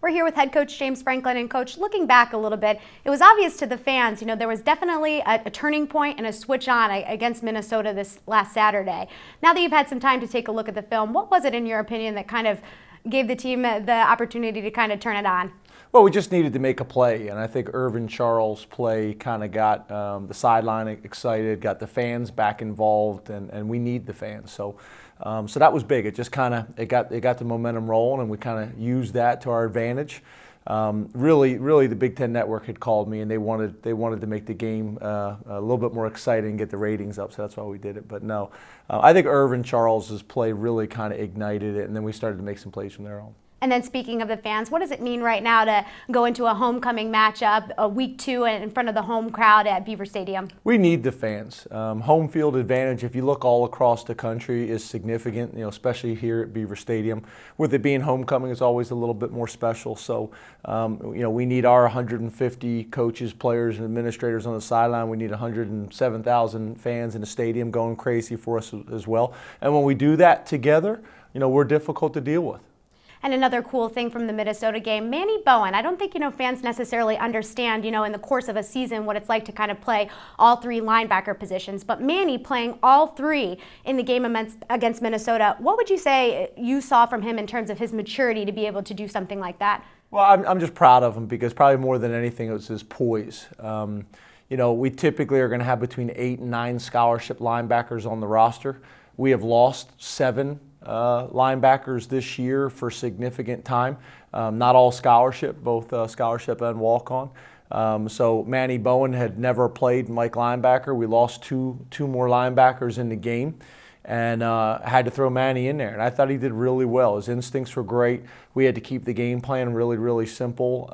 We're here with head coach James Franklin. And coach, looking back a little bit, it was obvious to the fans, there was definitely a turning point and a switch on against Minnesota this last Saturday. Now that you've had some time to take a look at the film, what was it in your opinion that kind of gave the team the opportunity to kind of turn it on? Well, we just needed to make a play, and I think Irvin Charles' play kind of got the sideline excited, got the fans back involved, and we need the fans. So that was big. It just kind of it got the momentum rolling, and we kind of used that to our advantage. Really, the Big Ten Network had called me, and they wanted to make the game a little bit more exciting and get the ratings up. So that's why we did it. But no, I think Irvin Charles' play really kind of ignited it, and then we started to make some plays from there on. And then speaking of the fans, what does it mean right now to go into a homecoming matchup, a week 2 in front of the home crowd at Beaver Stadium? We need the fans. Home field advantage, if you look all across the country, is significant, especially here at Beaver Stadium. With it being homecoming, it's always a little bit more special. So, we need our 150 coaches, players, and administrators on the sideline. We need 107,000 fans in the stadium going crazy for us as well. And when we do that together, we're difficult to deal with. And another cool thing from the Minnesota game, Manny Bowen. I don't think, fans necessarily understand, in the course of a season what it's like to kind of play all 3 linebacker positions. But Manny playing all 3 in the game against Minnesota, what would you say you saw from him in terms of his maturity to be able to do something like that? Well, I'm just proud of him because probably more than anything it was his poise. We typically are going to have between 8 and 9 scholarship linebackers on the roster. We have lost 7 linebackers this year for significant time. Not all scholarship, both scholarship and walk-on. So Manny Bowen had never played Mike linebacker. We lost two more linebackers in the game and had to throw Manny in there. And I thought he did really well. His instincts were great. We had to keep the game plan really simple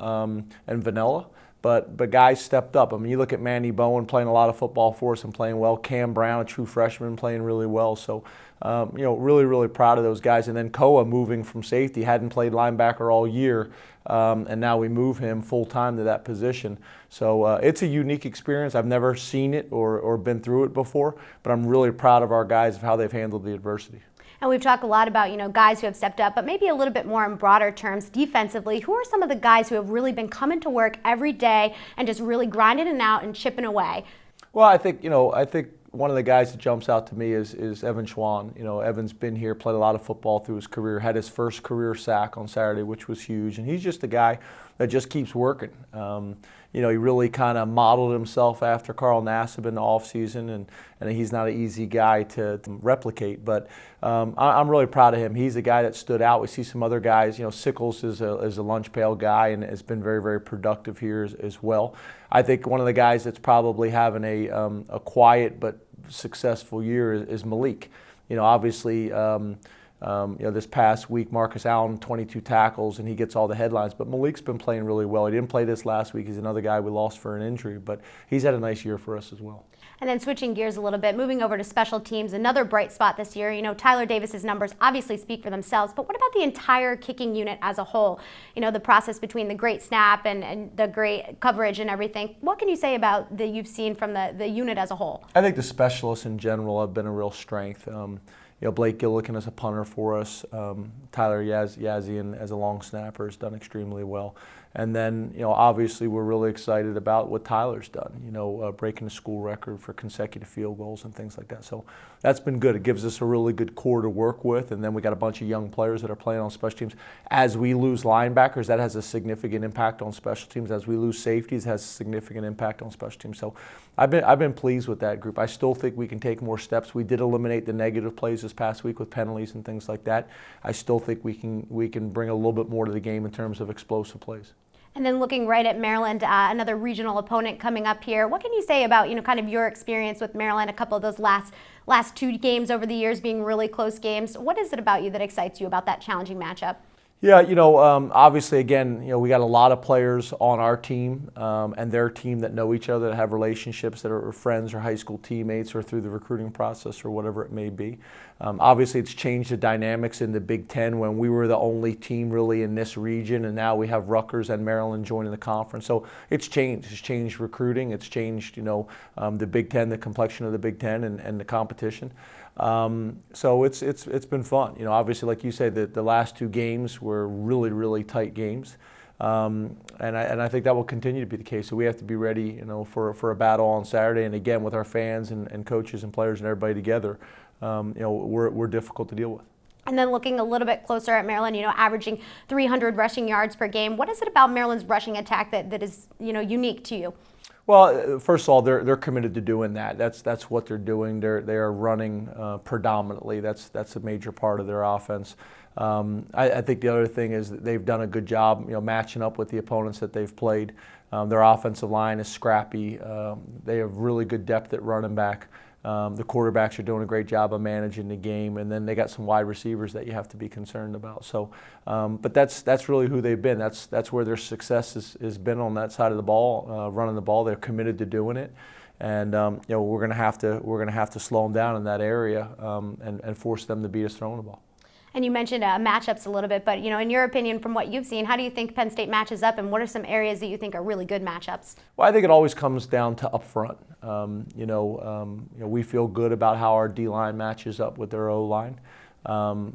and vanilla. But guys stepped up. I mean, you look at Manny Bowen playing a lot of football for us and playing well. Cam Brown, a true freshman, playing really well. So, really proud of those guys. And then Koa moving from safety, hadn't played linebacker all year, and now we move him full-time to that position. So it's a unique experience. I've never seen it or been through it before, but I'm really proud of our guys of how they've handled the adversity. And we've talked a lot about, guys who have stepped up, but maybe a little bit more in broader terms defensively. Who are some of the guys who have really been coming to work every day and just really grinding it out and chipping away? Well, I think one of the guys that jumps out to me is Evan Schwan. Evan's been here, played a lot of football through his career, had his first career sack on Saturday, which was huge. And he's just a guy that just keeps working. He really kind of modeled himself after Carl Nassib in the offseason, and he's not an easy guy to replicate. But I'm really proud of him. He's a guy that stood out. We see some other guys. Sickles is a lunch pail guy and has been very very here as well. I think one of the guys that's probably having a quiet but successful year is Malik. Obviously. This past week, Marcus Allen, 22 tackles, and he gets all the headlines. But Malik's been playing really well. He didn't play this last week. He's another guy we lost for an injury, but he's had a nice year for us as well. And then switching gears a little bit, moving over to special teams, another bright spot this year. Tyler Davis's numbers obviously speak for themselves, but what about the entire kicking unit as a whole? The process between the great snap and the great coverage and everything. What can you say about that you've seen from the unit as a whole? I think the specialists in general have been a real strength. Blake Gillikin as a punter for us, Tyler Yazian as a long snapper has done extremely well. And then, obviously we're really excited about what Tyler's done, breaking the school record for consecutive field goals and things like that. So that's been good. It gives us a really good core to work with. And then we got a bunch of young players that are playing on special teams. As we lose linebackers, that has a significant impact on special teams. As we lose safeties, it has a significant impact on special teams. So I've been pleased with that group. I still think we can take more steps. We did eliminate the negative plays this past week with penalties and things like that. I still think we can bring a little bit more to the game in terms of explosive plays. And then looking right at Maryland, another regional opponent coming up here. What can you say about, kind of your experience with Maryland, a couple of those last 2 games over the years being really close games? What is it about you that excites you about that challenging matchup? Yeah, obviously, again, we got a lot of players on our team and their team that know each other, that have relationships, that are friends or high school teammates or through the recruiting process or whatever it may be. Obviously, it's changed the dynamics in the Big Ten when we were the only team really in this region, and now we have Rutgers and Maryland joining the conference. So it's changed. It's changed recruiting. It's changed, the Big Ten, the complexion of the Big Ten and the competition. So it's been fun. Obviously, like you said, the last 2 games were really tight games. And I think that will continue to be the case. So we have to be ready, for a battle on Saturday. And again, with our fans and coaches and players and everybody together, we're difficult to deal with. And then looking a little bit closer at Maryland, averaging 300 rushing yards per game. What is it about Maryland's rushing attack that is, unique to you? Well, first of all, they're committed to doing that. That's what they're doing. They are running predominantly. That's a major part of their offense. I think the other thing is that they've done a good job, matching up with the opponents that they've played. Their offensive line is scrappy. They have really good depth at running back. The quarterbacks are doing a great job of managing the game, and then they got some wide receivers that you have to be concerned about. So, but that's really who they've been. That's where their success has been on that side of the ball, running the ball. They're committed to doing it, and we're gonna have to slow them down in that area and force them to beat us throwing the ball. And you mentioned matchups a little bit, but in your opinion, from what you've seen, how do you think Penn State matches up, and what are some areas that you think are really good matchups? Well, I think it always comes down to up front. We feel good about how our D-line matches up with their O-line.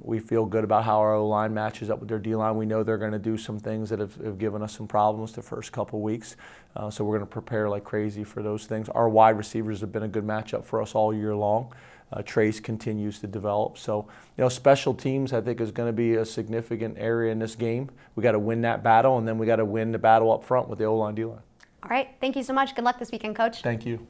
We feel good about how our O-line matches up with their D-line. We know they're going to do some things that have given us some problems the first couple weeks, so we're going to prepare like crazy for those things. Our wide receivers have been a good matchup for us all year long. Trace continues to develop. So, special teams I think is going to be a significant area in this game. We got to win that battle, and then we got to win the battle up front with the O-line, D-line. All right. Thank you so much. Good luck this weekend, Coach. Thank you.